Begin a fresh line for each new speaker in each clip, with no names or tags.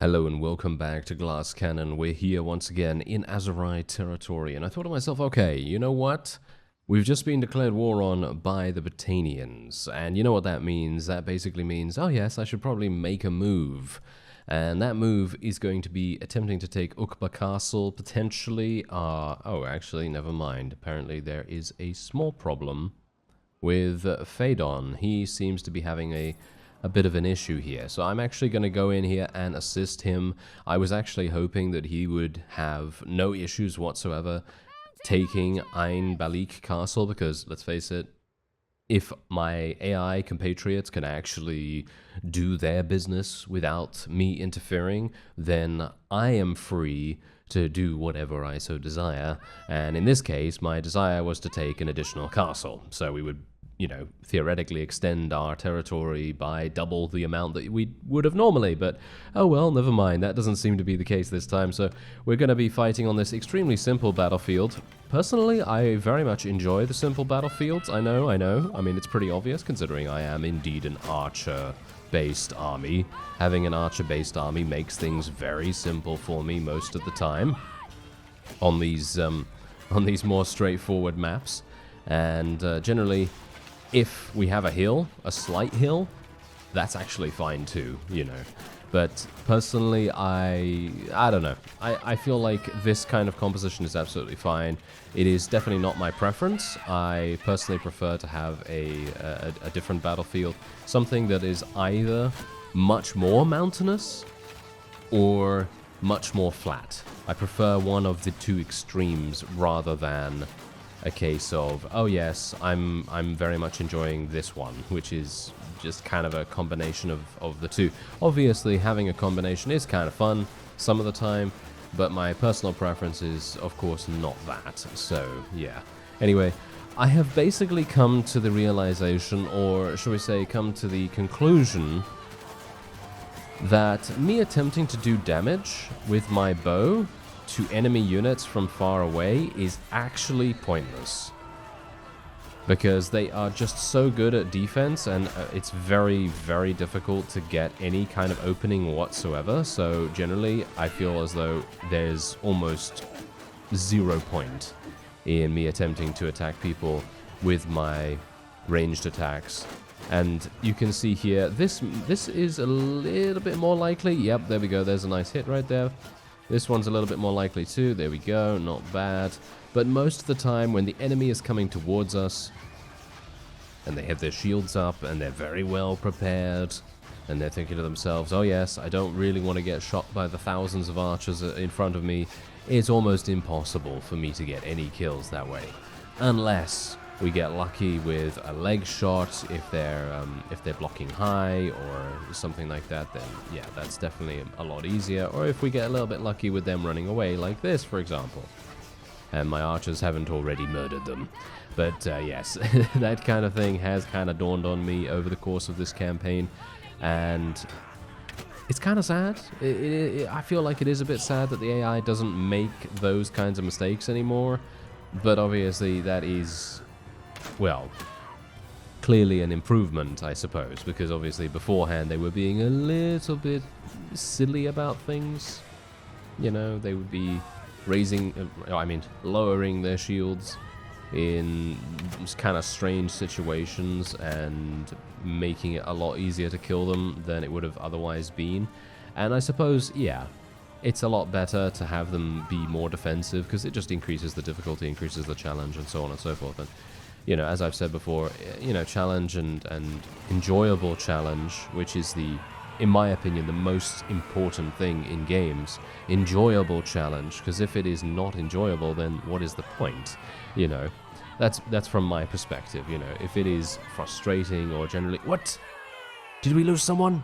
Hello and welcome back to Glass Cannon. We're here once again in Aserai territory, and I thought to myself, okay, you know what? We've just been declared war on by the Botanians, and you know what that means? That basically means, oh yes, I should probably make a move. And that move is going to be attempting to take Ukba Castle, potentially. Oh, actually, never mind. Apparently there is a small problem with Phaedon. He seems to be having a bit of an issue here. So I'm actually going to go in here and assist him. I was actually hoping that he would have no issues whatsoever taking Ain Balik Castle, because let's face it, if my AI compatriots can actually do their business without me interfering, then I am free to do whatever I so desire. And in this case, my desire was to take an additional castle. So we would, you know, theoretically extend our territory by double the amount that we would have normally, but oh well, never mind, that doesn't seem to be the case this time. So we're going to be fighting on this extremely simple battlefield. Personally, I very much enjoy the simple battlefields. I know, I mean, it's pretty obvious considering I am indeed an archer-based army. Having an archer-based army makes things very simple for me most of the time on these more straightforward maps, and generally, if we have a hill, a slight hill, that's actually fine too, you know. But personally, I don't know. I feel like this kind of composition is absolutely fine. It is definitely not my preference. I personally prefer to have a different battlefield. Something that is either much more mountainous or much more flat. I prefer one of the two extremes rather than a case of, oh yes, I'm very much enjoying this one, which is just kind of a combination of the two. Obviously, having a combination is kind of fun some of the time, but my personal preference is, of course, not that. So, yeah. Anyway, I have basically come to the realization, or shall we say, come to the conclusion that me attempting to do damage with my bow to enemy units from far away is actually pointless, because they are just so good at defense, and it's very, very difficult to get any kind of opening whatsoever. So generally, I feel as though there's almost 0 point in me attempting to attack people with my ranged attacks. And you can see here, this is a little bit more likely. Yep, there we go. There's a nice hit right there. This one's a little bit more likely too. There we go, not bad. But most of the time when the enemy is coming towards us and they have their shields up and they're very well prepared and they're thinking to themselves, oh yes, I don't really want to get shot by the thousands of archers in front of me, it's almost impossible for me to get any kills that way. Unless we get lucky with a leg shot, if they're blocking high or something like that, then yeah, that's definitely a lot easier. Or if we get a little bit lucky with them running away, like this, for example, and my archers haven't already murdered them. But yes, that kind of thing has kind of dawned on me over the course of this campaign, and it's kind of sad. I feel like it is a bit sad that the AI doesn't make those kinds of mistakes anymore, but obviously that is, well, clearly an improvement, I suppose, because obviously beforehand they were being a little bit silly about things. You know, they would be lowering their shields in kind of strange situations and making it a lot easier to kill them than it would have otherwise been. And I suppose, yeah, it's a lot better to have them be more defensive, because it just increases the difficulty, increases the challenge, and so on and so forth. And you know, as I've said before, you know, challenge and enjoyable challenge, which is in my opinion, the most important thing in games. Enjoyable challenge, because if it is not enjoyable, then what is the point? You know, that's from my perspective. You know, if it is frustrating or generally, what? Did we lose someone?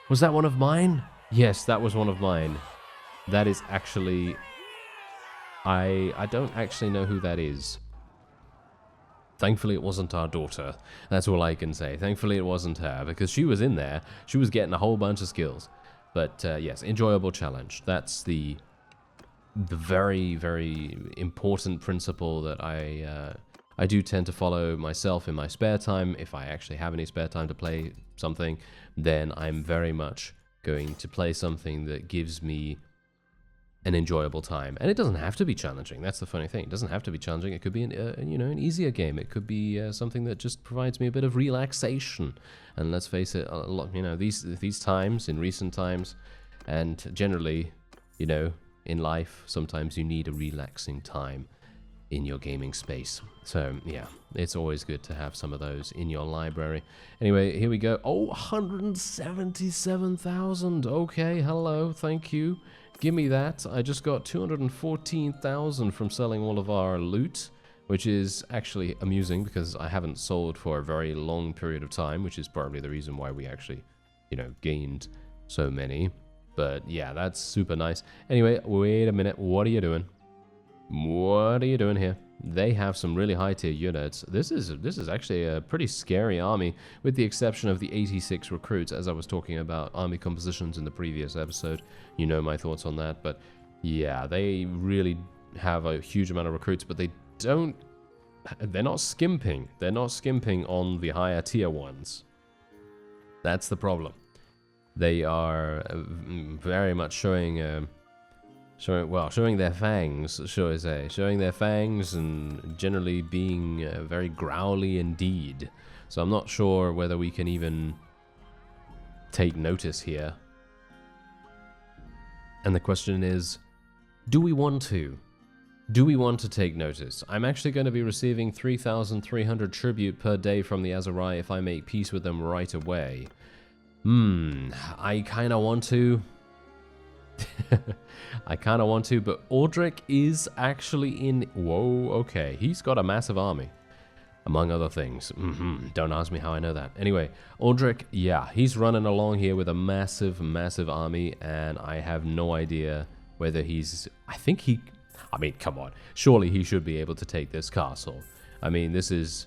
Was that one of mine? Yes, that was one of mine. That is actually, I don't actually know who that is. Thankfully, it wasn't our daughter. That's all I can say. Thankfully, it wasn't her, because she was in there. She was getting a whole bunch of skills. But yes, enjoyable challenge. That's the very, very important principle that I do tend to follow myself in my spare time. If I actually have any spare time to play something, then I'm very much going to play something that gives me an enjoyable time. And it doesn't have to be challenging. That's the funny thing. It doesn't have to be challenging. It could be an easier game. It could be something that just provides me a bit of relaxation. And let's face it, a lot, these times, in recent times, and generally, in life, sometimes you need a relaxing time in your gaming space. So yeah, it's always good to have some of those in your library. Anyway, here we go. Oh, 177,000. Okay, hello, thank you. Give me that. I just got 214,000 from selling all of our loot, which is actually amusing because I haven't sold for a very long period of time, which is probably the reason why we actually, gained so many. But yeah, that's super nice. Anyway, wait a minute. What are you doing? What are you doing here? They have some really high tier units. This is actually a pretty scary army, with the exception of the 86 recruits, as I was talking about army compositions in the previous episode. You know my thoughts on that, but yeah, they really have a huge amount of recruits, but they're not skimping. They're not skimping on the higher tier ones. That's the problem. They are very much showing their fangs, shall I say. Showing their fangs and generally being very growly indeed. So I'm not sure whether we can even take notice here. And the question is, do we want to? Do we want to take notice? I'm actually going to be receiving 3,300 tribute per day from the Aserai if I make peace with them right away. I kind of want to. I kind of want to, but Aldrich is actually in... Whoa, okay. He's got a massive army, among other things. Don't ask me how I know that. Anyway, Aldrich, yeah, he's running along here with a massive, massive army, and I have no idea whether he's... I mean, come on. Surely he should be able to take this castle. I mean, this is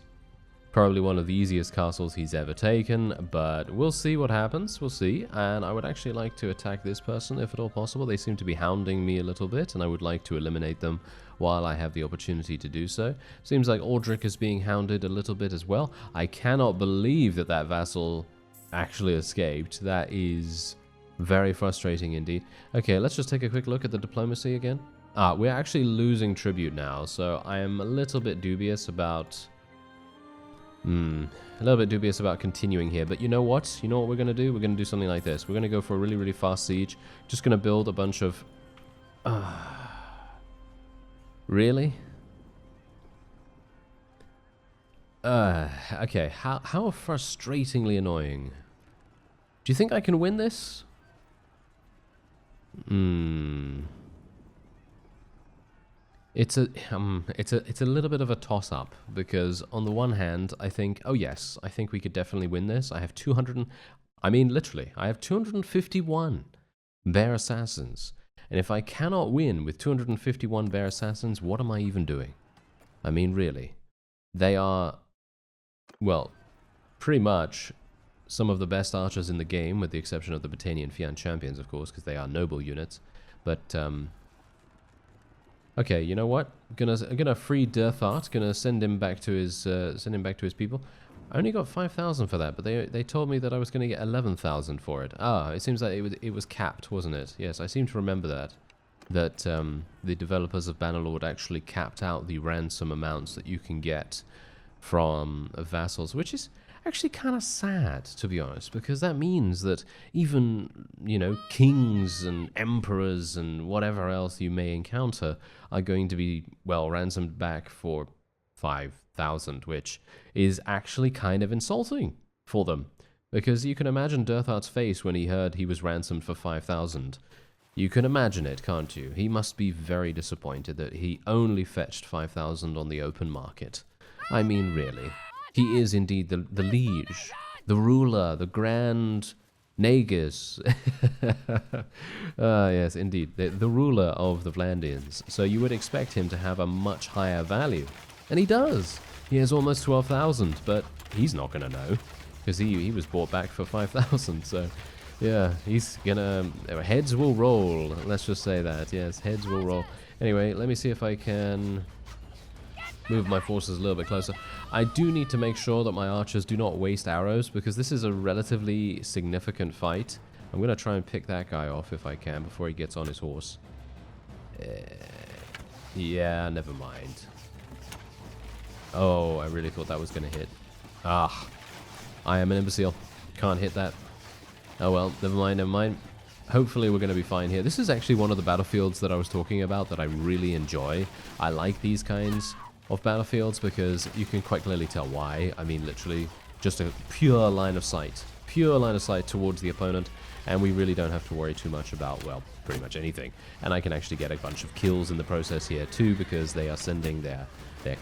probably one of the easiest castles he's ever taken, but we'll see what happens. We'll see. And I would actually like to attack this person if at all possible. They seem to be hounding me a little bit, and I would like to eliminate them while I have the opportunity to do so. Seems like Aldrich is being hounded a little bit as well. I cannot believe that that vassal actually escaped. That is very frustrating indeed. Okay, let's just take a quick look at the diplomacy again. We're actually losing tribute now, so I am a little bit dubious about... continuing here, but you know what? You know what we're going to do? We're going to do something like this. We're going to go for a really, really fast siege. Just going to build a bunch of... Really? Okay, how frustratingly annoying. Do you think I can win this? It's a little bit of a toss-up, because on the one hand, I think, oh yes, I think we could definitely win this. I have literally, I have 251 bear assassins. And if I cannot win with 251 bear assassins, what am I even doing? I mean, really. They are, well, pretty much some of the best archers in the game, with the exception of the Battanian Fian champions, of course, because they are noble units. But, okay, you know what? I'm gonna free Dirthart. Gonna send him back to his people. I only got 5,000 for that, but they told me that I was gonna get 11,000 for it. It seems like it was capped, wasn't it? Yes, I seem to remember that. That the developers of Bannerlord actually capped out the ransom amounts that you can get from vassals, which is actually kind of sad, to be honest, because that means that even, kings and emperors and whatever else you may encounter are going to be, well, ransomed back for 5,000, which is actually kind of insulting for them. Because you can imagine Dirthart's face when he heard he was ransomed for 5,000. You can imagine it, can't you? He must be very disappointed that he only fetched 5,000 on the open market. I mean, really. He is indeed the liege, the ruler, the grand Nagus. Yes, indeed, the ruler of the Vlandians. So you would expect him to have a much higher value. And he does. He has almost 12,000, but he's not going to know, because he was bought back for 5,000. So, yeah, he's going to... Heads will roll. Let's just say that. Yes, heads will roll. Anyway, let me see if I can... move my forces a little bit closer. I do need to make sure that my archers do not waste arrows, because this is a relatively significant fight. I'm going to try and pick that guy off if I can before he gets on his horse. Yeah, never mind. Oh, I really thought that was going to hit. Ah, I am an imbecile. Can't hit that. Oh well, never mind, never mind. Hopefully we're going to be fine here. This is actually one of the battlefields that I was talking about that I really enjoy. I like these kinds of battlefields because you can quite clearly tell why. I mean, literally just a pure line of sight. Pure line of sight towards the opponent, and we really don't have to worry too much about, well, pretty much anything. And I can actually get a bunch of kills in the process here too, because they are sending their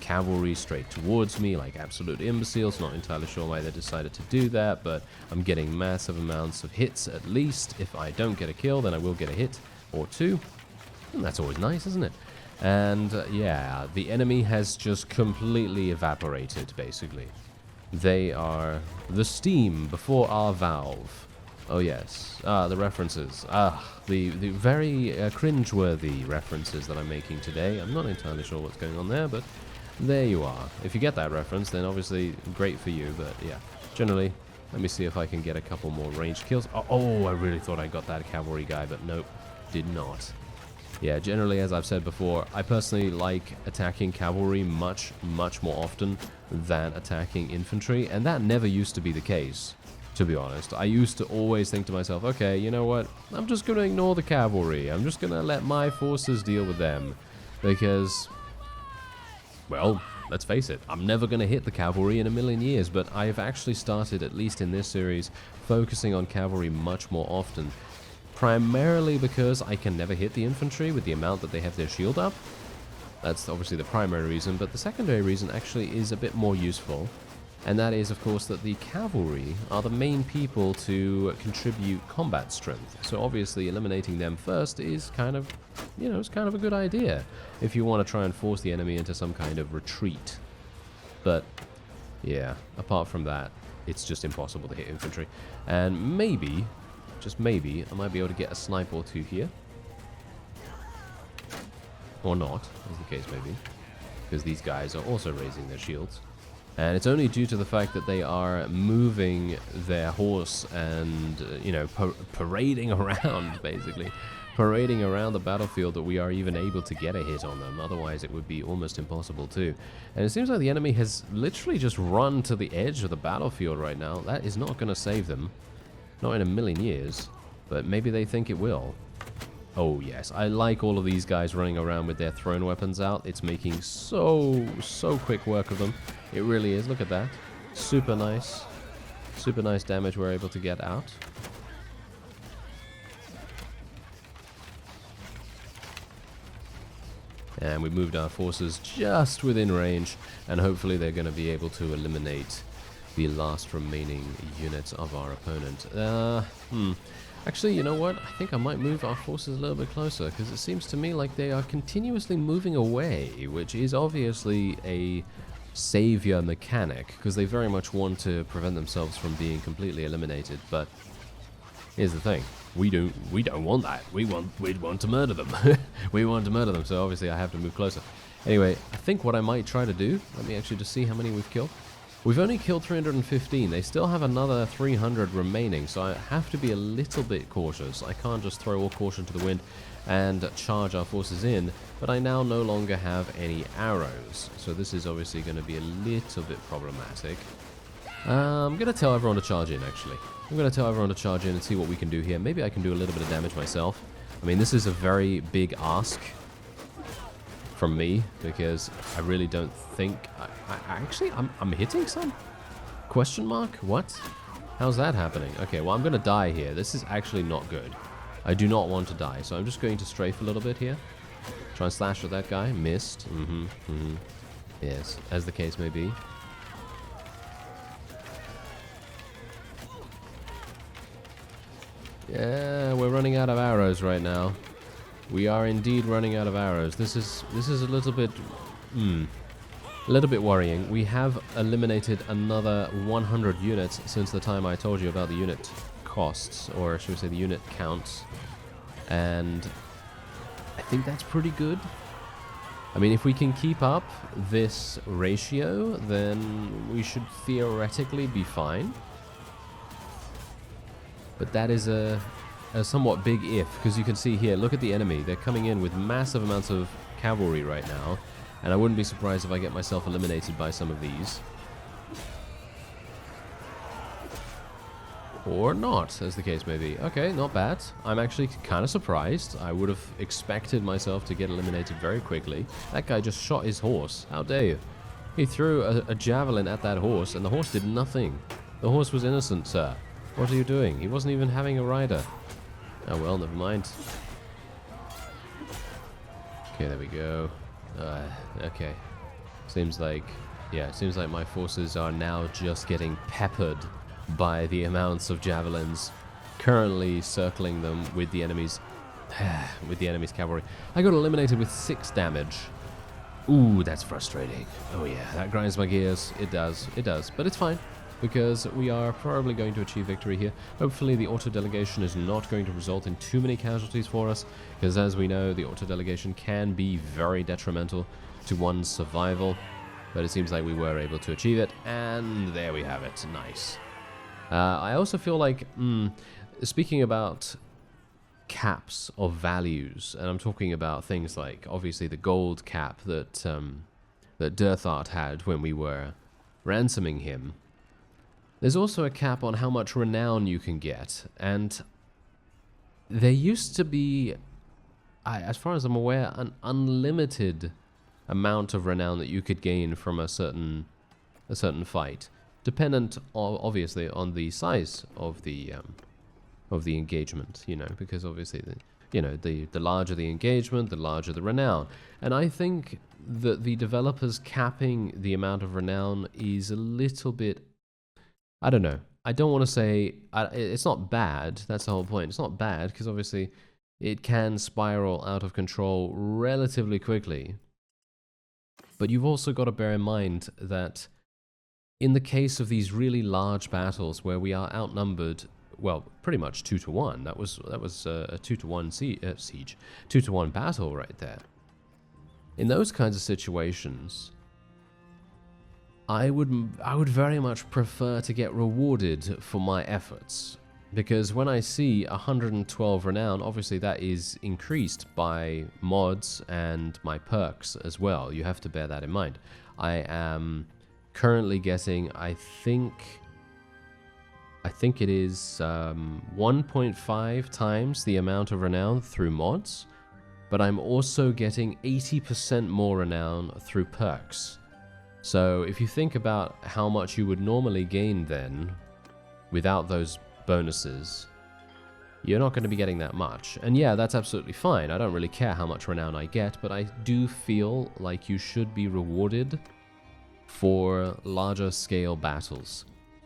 cavalry straight towards me like absolute imbeciles. Not entirely sure why they decided to do that, but I'm getting massive amounts of hits at least. If I don't get a kill, then I will get a hit or two, and that's always nice, isn't it? And yeah, the enemy has just completely evaporated, basically. They are the steam before our valve. Oh yes, the references. The very cringe-worthy references that I'm making today. I'm not entirely sure what's going on there, but there you are. If you get that reference, then obviously great for you, but yeah. Generally, let me see if I can get a couple more ranged kills. Oh, I really thought I got that cavalry guy, but nope, did not. Yeah, generally, as I've said before, I personally like attacking cavalry much, much more often than attacking infantry, and that never used to be the case, to be honest. I used to always think to myself, okay, you know what, I'm just going to ignore the cavalry. I'm just going to let my forces deal with them, because, well, let's face it, I'm never going to hit the cavalry in a million years, but I've actually started, at least in this series, focusing on cavalry much more often. Primarily because I can never hit the infantry with the amount that they have their shield up. That's obviously the primary reason, but the secondary reason actually is a bit more useful. And that is, of course, that the cavalry are the main people to contribute combat strength. So obviously eliminating them first is kind of, you know, it's kind of a good idea if you want to try and force the enemy into some kind of retreat. But yeah, apart from that, it's just impossible to hit infantry. And maybe, just maybe, I might be able to get a snipe or two here. Or not, as the case may be. Because these guys are also raising their shields. And it's only due to the fact that they are moving their horse and, you know, parading around, basically. Parading around the battlefield that we are even able to get a hit on them. Otherwise, it would be almost impossible too. And it seems like the enemy has literally just run to the edge of the battlefield right now. That is not going to save them. Not in a million years, but maybe they think it will. Oh yes, I like all of these guys running around with their thrown weapons out. It's making so quick work of them. It really is. Look at that. Super nice damage we're able to get out. And we moved our forces just within range, and hopefully they're going to be able to eliminate the last remaining units of our opponent. Actually, you know what? I think I might move our forces a little bit closer, because it seems to me like they are continuously moving away, which is obviously a savior mechanic, because they very much want to prevent themselves from being completely eliminated. But here's the thing: we don't want that. We want to murder them. We want to murder them. So obviously, I have to move closer. Anyway, I think what I might try to do. Let me actually just see how many we've killed. We've only killed 315. They still have another 300 remaining, so I have to be a little bit cautious. I can't just throw all caution to the wind and charge our forces in, but I now no longer have any arrows, so this is obviously going to be a little bit problematic. I'm going to tell everyone to charge in, actually. I'm going to tell everyone to charge in and see what we can do here. Maybe I can do a little bit of damage myself. I mean, this is a very big ask from me, because I really don't think... I'm hitting some? Question mark? What? How's that happening? Okay, well, I'm going to die here. This is actually not good. I do not want to die, so I'm just going to strafe a little bit here. Try and slash at that guy. Missed. Yes, as the case may be. Yeah, we're running out of arrows right now. We are indeed running out of arrows. This is a little bit worrying. We have eliminated another 100 units since the time I told you about the unit costs, or should we say the unit counts. And I think that's pretty good. I mean, if we can keep up this ratio, then we should theoretically be fine. But that is a a somewhat big if, because you can see here, look at the enemy. They're coming in with massive amounts of cavalry right now, and I wouldn't be surprised if I get myself eliminated by some of these. Or not, as the case may be. Okay, not bad. I'm actually kind of surprised. I would have expected myself to get eliminated very quickly. That guy just shot his horse. How dare you? He threw a javelin at that horse, and the horse did nothing. The horse was innocent, sir. What are you doing? He wasn't even having a rider. Oh well, never mind. Okay, there we go. Okay. Seems like my forces are now just getting peppered by the amounts of javelins currently circling them with the enemy's cavalry. I got eliminated with 6 damage. Ooh, that's frustrating. Oh yeah, that grinds my gears. It does, but it's fine, because we are probably going to achieve victory here. Hopefully the auto-delegation is not going to result in too many casualties for us, because as we know, the auto-delegation can be very detrimental to one's survival, but it seems like we were able to achieve it, and there we have it. Nice. I also feel like, speaking about caps of values, and I'm talking about things like, obviously, the gold cap that Dirthart had when we were ransoming him. There's also a cap on how much renown you can get, and there used to be, as far as I'm aware, an unlimited amount of renown that you could gain from a certain fight, dependent obviously on the size of the engagement, you know, because obviously the larger the engagement, the larger the renown. And I think that the developers capping the amount of renown is a little bit, I don't know. I don't want to say it's not bad. That's the whole point. It's not bad because obviously it can spiral out of control relatively quickly. But you've also got to bear in mind that in the case of these really large battles where we are outnumbered, well, pretty much 2-to-1. That was a 2-to-1 siege, 2-to-1 battle right there. In those kinds of situations, I would very much prefer to get rewarded for my efforts, because when I see 112 renown, obviously that is increased by mods and my perks as well. You have to bear that in mind. I am currently getting, I think it is 1.5 times the amount of renown through mods, but I'm also getting 80% more renown through perks. So if you think about how much you would normally gain then without those bonuses, you're not going to be getting that much. And yeah, that's absolutely fine. I don't really care how much renown I get, but I do feel like you should be rewarded for larger scale battles.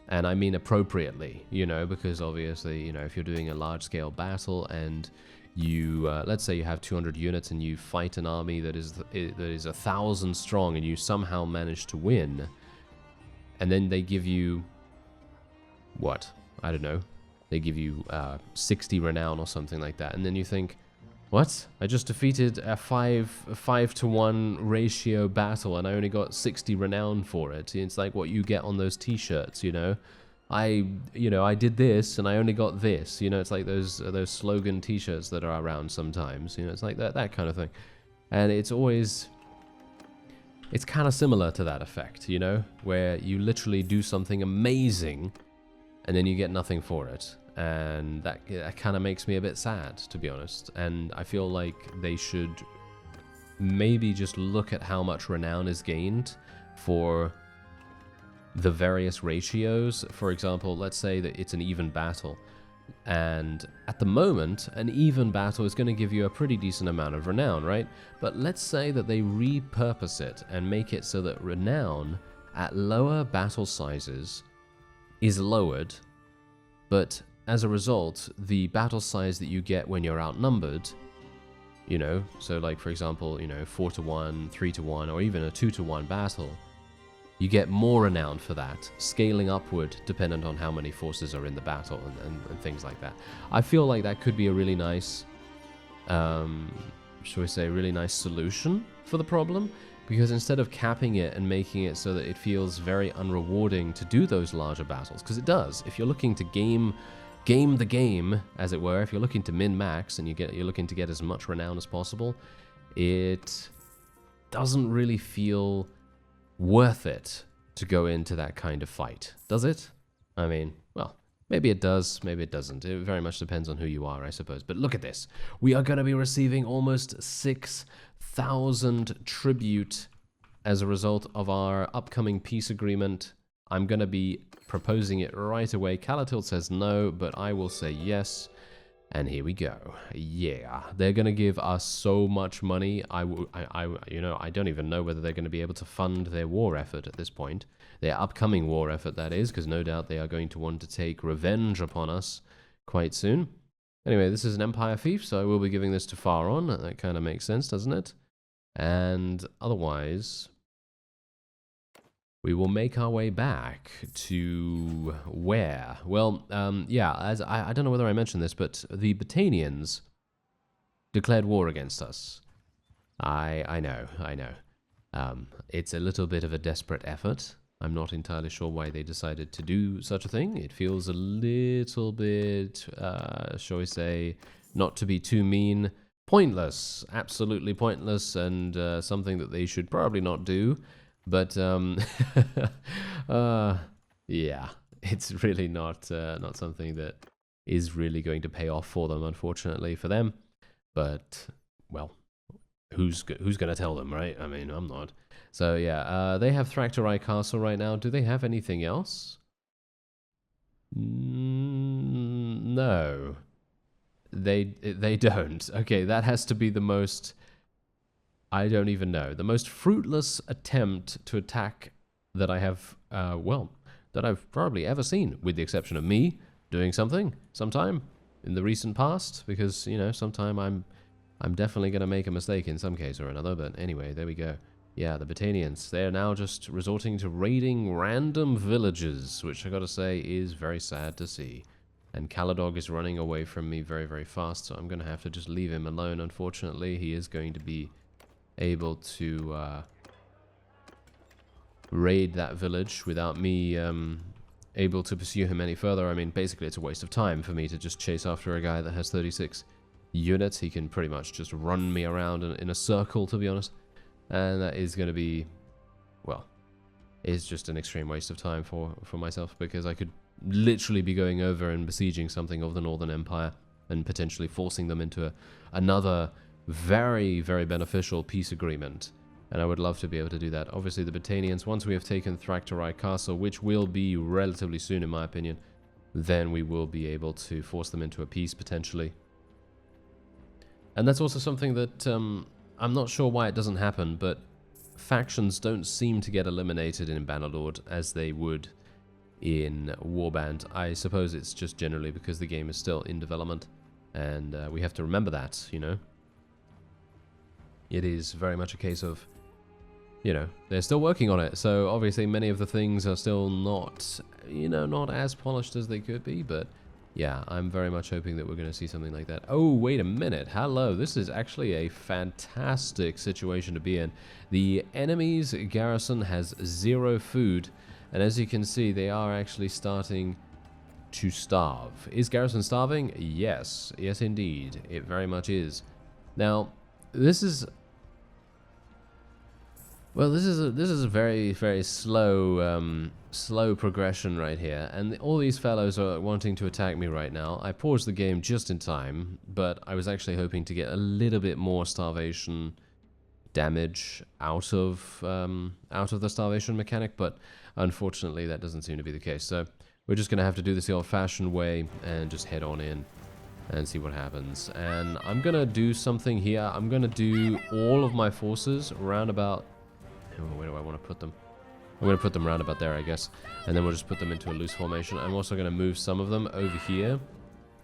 And I mean appropriately, you know, because obviously, you know, if you're doing a large scale battle and you, let's say you have 200 units and you fight an army that is 1,000 strong and you somehow manage to win, and then they give you, what? I don't know. They give you 60 renown or something like that. And then you think, what? I just defeated a 5-to-1 ratio battle and I only got 60 renown for it. It's like what you get on those t-shirts, you know. I did this and I only got this. You know, it's like those slogan t-shirts that are around sometimes. You know, it's like that kind of thing. And it's kind of similar to that effect, you know, where you literally do something amazing and then you get nothing for it. And that kind of makes me a bit sad, to be honest. And I feel like they should maybe just look at how much renown is gained for the various ratios. For example, let's say that it's an even battle. And at the moment, an even battle is going to give you a pretty decent amount of renown, right? But let's say that they repurpose it and make it so that renown at lower battle sizes is lowered, but as a result, the battle size that you get when you're outnumbered, you know, so like for example, you know, 4-to-1, 3-to-1, or even a 2-to-1 battle, you get more renown for that, scaling upward dependent on how many forces are in the battle and things like that. I feel like that could be a really nice, shall we say, really nice solution for the problem, because instead of capping it and making it so that it feels very unrewarding to do those larger battles, because it does, if you're looking to game game the game, as it were, if you're looking to min-max and you're looking to get as much renown as possible, it doesn't really feel worth it to go into that kind of fight, does it? I mean, well, maybe it does, maybe it doesn't. It very much depends on who you are, I suppose. But look at this. We are going to be receiving almost 6,000 tribute as a result of our upcoming peace agreement. I'm going to be proposing it right away. Calatil says no, but I will say yes. And here we go. Yeah, they're going to give us so much money. You know, I don't even know whether they're going to be able to fund their war effort at this point. Their upcoming war effort, that is, because no doubt they are going to want to take revenge upon us quite soon. Anyway, this is an Empire Fief, so I will be giving this to Faron. That kind of makes sense, doesn't it? And otherwise, we will make our way back to where? Well, yeah, as I don't know whether I mentioned this, but the Battanians declared war against us. I know. It's a little bit of a desperate effort. I'm not entirely sure why they decided to do such a thing. It feels a little bit, shall we say, not to be too mean, pointless, absolutely pointless, and something that they should probably not do. But yeah, it's really not something that is really going to pay off for them, unfortunately for them. But well, who's going to tell them, right? I mean, I'm not. So yeah, they have Aserai Castle right now. Do they have anything else? No, they don't. Okay, that has to be the most. I don't even know. The most fruitless attempt to attack that I have, well, that I've probably ever seen, with the exception of me doing something sometime in the recent past, because, you know, sometime I'm definitely going to make a mistake in some case or another, but anyway, there we go. Yeah, the Battanians, they're now just resorting to raiding random villages, which I gotta say is very sad to see. And Caladog is running away from me very, very fast, so I'm gonna have to just leave him alone, unfortunately. He is going to be able to raid that village without me able to pursue him any further. I mean, basically it's a waste of time for me to just chase after a guy that has 36 units. He can pretty much just run me around in a circle, to be honest. And that is going to be, well, it's just an extreme waste of time for myself, because I could literally be going over and besieging something of the Northern Empire and potentially forcing them into another very, very beneficial peace agreement, and I would love to be able to do that. Obviously, the Battanians, once we have taken Aserai Castle, which will be relatively soon in my opinion, then we will be able to force them into a peace, potentially. And that's also something that, I'm not sure why it doesn't happen, but factions don't seem to get eliminated in Bannerlord as they would in Warband. I suppose it's just generally because the game is still in development, and we have to remember that, you know. It is very much a case of, you know, they're still working on it, so obviously many of the things are still not, you know, not as polished as they could be, but yeah, I'm very much hoping that we're going to see something like that. Oh, wait a minute. Hello, this is actually a fantastic situation to be in. The enemy's garrison has 0 food, and as you can see, they are actually starting to starve. Is garrison starving? Yes. Yes, indeed. It very much is. Now, this is, well, this is a very, very slow progression right here, and all these fellows are wanting to attack me right now. I paused the game just in time, but I was actually hoping to get a little bit more starvation damage out of the starvation mechanic, but unfortunately that doesn't seem to be the case. So we're just gonna have to do this the old-fashioned way and just head on in and see what happens. And I'm gonna do something here. I'm gonna do all of my forces round about, oh, where do I want to put them? I'm going to put them round about there, I guess, and then we'll just put them into a loose formation. I'm also going to move some of them over here,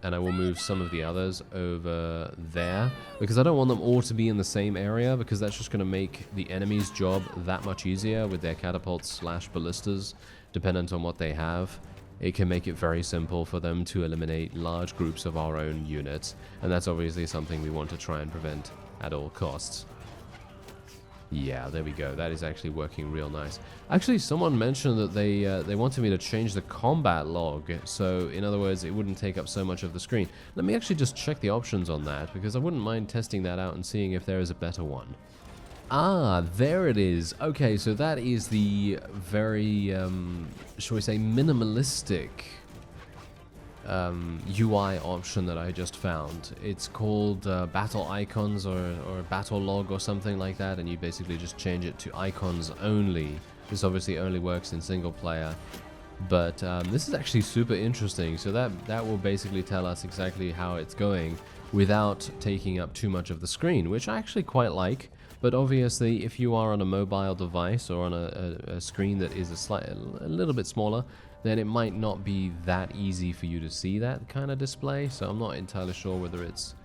and I will move some of the others over there, because I don't want them all to be in the same area, because that's just going to make the enemy's job that much easier with their catapults / ballistas, dependent on what they have. It can make it very simple for them to eliminate large groups of our own units, and that's obviously something we want to try and prevent at all costs. Yeah, there we go. That is actually working real nice. Actually, someone mentioned that they wanted me to change the combat log. So, in other words, it wouldn't take up so much of the screen. Let me actually just check the options on that, because I wouldn't mind testing that out and seeing if there is a better one. Ah, there it is. Okay, so that is the very, shall we say, minimalistic UI option that I just found. It's called battle icons or battle log or something like that, and you basically just change it to icons only. This obviously only works in single player, but this is actually super interesting. So that will basically tell us exactly how it's going without taking up too much of the screen, which I actually quite like. But obviously, if you are on a mobile device or on a screen that is a little bit smaller, then it might not be that easy for you to see that kind of display. So I'm not entirely sure whether it's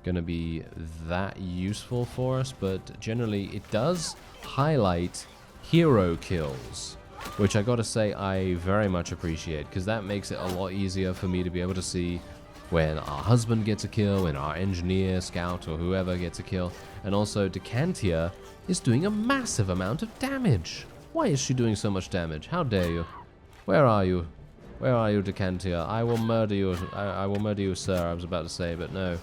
going to be that useful for us, but generally it does highlight hero kills, which I gotta say I very much appreciate, because that makes it a lot easier for me to be able to see when our husband gets a kill, when our engineer, scout, or whoever gets a kill. And also, Decantia is doing a massive amount of damage. Why is she doing so much damage? How dare you? Where are you? Where are you, Decantia? I will murder you. I will murder you, sir. I was about to say, but no.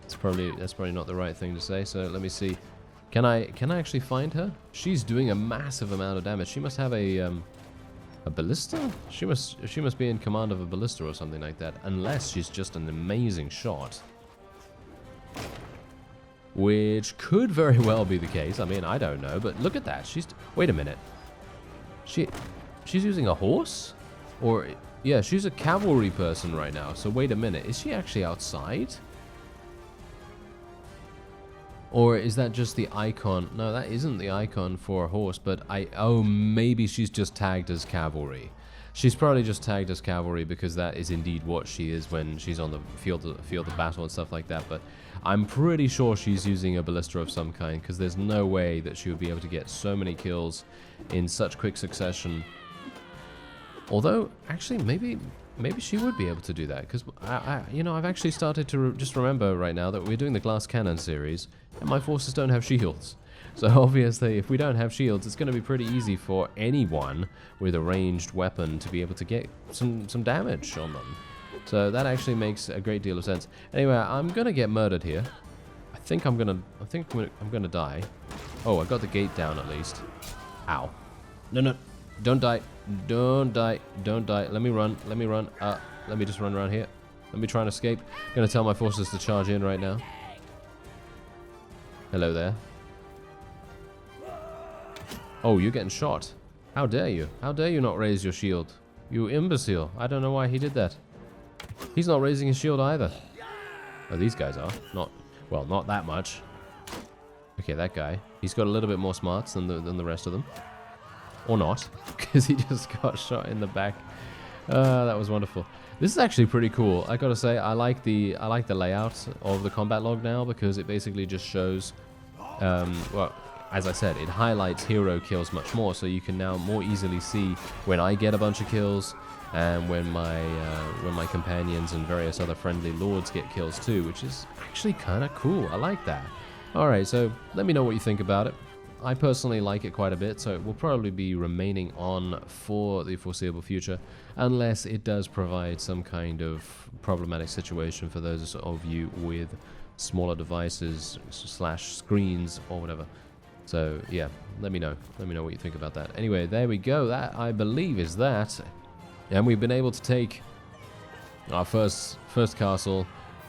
That's probably not the right thing to say. So let me see. Can I actually find her? She's doing a massive amount of damage. She must have a ballista? She must be in command of a ballista or something like that. Unless she's just an amazing shot. Which could very well be the case. I mean, I don't know, but look at that. Wait a minute. She's using a horse? Or, yeah, she's a cavalry person right now. So wait a minute. Is she actually outside? Or is that just the icon? No, that isn't the icon for a horse, but oh, maybe she's just tagged as cavalry. She's probably just tagged as cavalry because that is indeed what she is when she's on the field of battle and stuff like that. But I'm pretty sure she's using a ballista of some kind, because there's no way that she would be able to get so many kills in such quick succession. Although, actually, maybe she would be able to do that, because I've actually started to just remember right now that we're doing the glass cannon series, and my forces don't have shields. So obviously, if we don't have shields, it's going to be pretty easy for anyone with a ranged weapon to be able to get some damage on them. So that actually makes a great deal of sense. Anyway, I'm gonna get murdered here. I think I'm gonna die. Oh, I got the gate down at least. Ow! No! Don't die! Don't die! Don't die! Let me run! Let me run! Let me just run around here. Let me try and escape. I'm gonna tell my forces to charge in right now. Hello there. Oh, you're getting shot. How dare you? How dare you not raise your shield? You imbecile. I don't know why he did that. He's not raising his shield either. Oh, these guys are. Not that much. Okay, that guy. He's got a little bit more smarts than the rest of them. Or not, because he just got shot in the back. That was wonderful. This is actually pretty cool. I gotta say, I like the layout of the combat log now, because it basically just shows, well, as I said, it highlights hero kills much more, so you can now more easily see when I get a bunch of kills, and when my companions and various other friendly lords get kills too, which is actually kind of cool. I like that. Alright, so let me know what you think about it. I personally like it quite a bit, so it will probably be remaining on for the foreseeable future, unless it does provide some kind of problematic situation for those of you with smaller devices / screens or whatever. So yeah, let me know what you think about that. Anyway, there we go. That, I believe, is that. And we've been able to take our first castle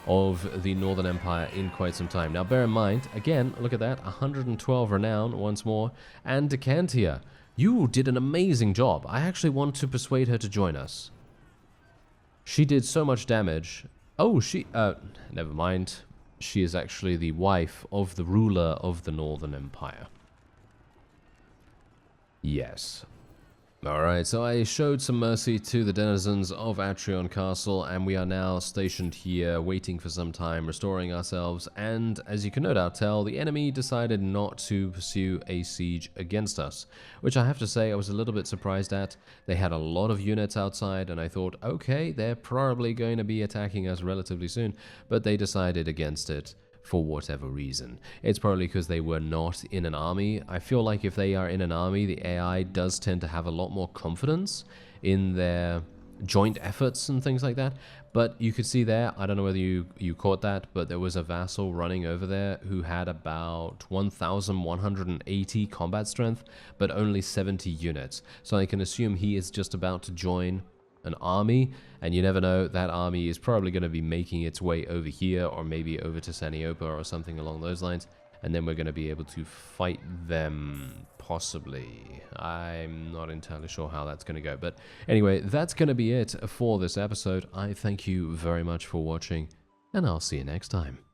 of the Northern Empire in quite some time. Now bear in mind, again, look at that, 112 renown once more, and Decantia, you did an amazing job. I actually want to persuade her to join us. She did so much damage. Oh, never mind. She is actually the wife of the ruler of the Northern Empire. Yes. Alright, so I showed some mercy to the denizens of Atrion Castle, and we are now stationed here, waiting for some time, restoring ourselves, and as you can no doubt tell, the enemy decided not to pursue a siege against us, which I have to say I was a little bit surprised at. They had a lot of units outside, and I thought, okay, they're probably going to be attacking us relatively soon, but they decided against it for whatever reason. It's probably because they were not in an army. I feel like if they are in an army, the AI does tend to have a lot more confidence in their joint efforts and things like that. But you could see there, I don't know whether you caught that, but there was a vassal running over there who had about 1,180 combat strength, but only 70 units. So I can assume he is just about to join an army, and you never know, that army is probably going to be making its way over here, or maybe over to Saniopa or something along those lines, and then we're going to be able to fight them, possibly. I'm not entirely sure how that's going to go, but anyway, that's going to be it for this episode. I thank you very much for watching, and I'll see you next time.